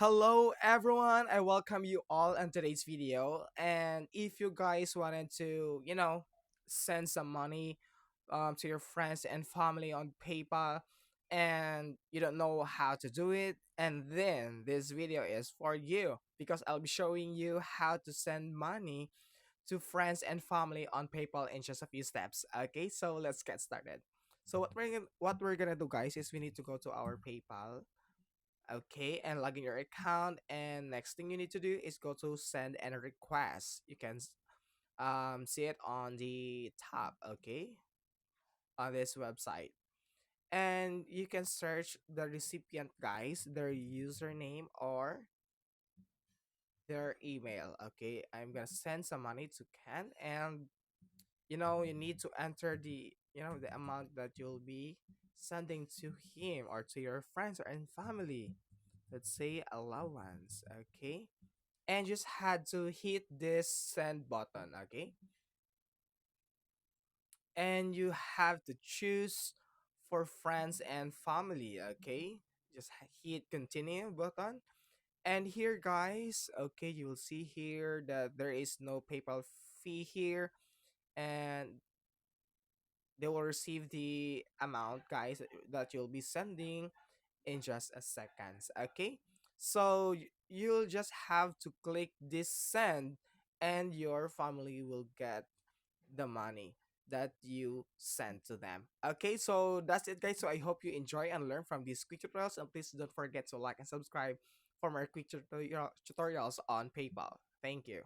Hello everyone, I welcome you all in today's video. And if you guys wanted to, send some money to your friends and family on PayPal and you don't know how to do it, and then this video is for you because I'll be showing you how to send money to friends and family on PayPal in just a few steps. Okay, so let's get started. So what we're gonna do, guys, is we need to go to our PayPal. Okay, and log in your account, and next thing you need to do is go to send and request. You can see it on the top, okay, on this website. And you can search the recipient, guys, their username or their email. Okay, I'm gonna send some money to Ken, and you need to enter the amount that you'll be sending to him or to your friends or and family. Let's say allowance, okay, and just had to hit this send button, okay, and you have to choose for friends and family, okay. Just hit continue button, and here, guys, okay, you will see here that there is no PayPal fee here, and they will receive the amount, guys, that you'll be sending in just a seconds, okay. So you'll just have to click this send, and your family will get the money that you sent to them. Okay, so that's it, guys. So I hope you enjoy and learn from these quick tutorials, and please don't forget to like and subscribe for more quick tutorials on PayPal. Thank you.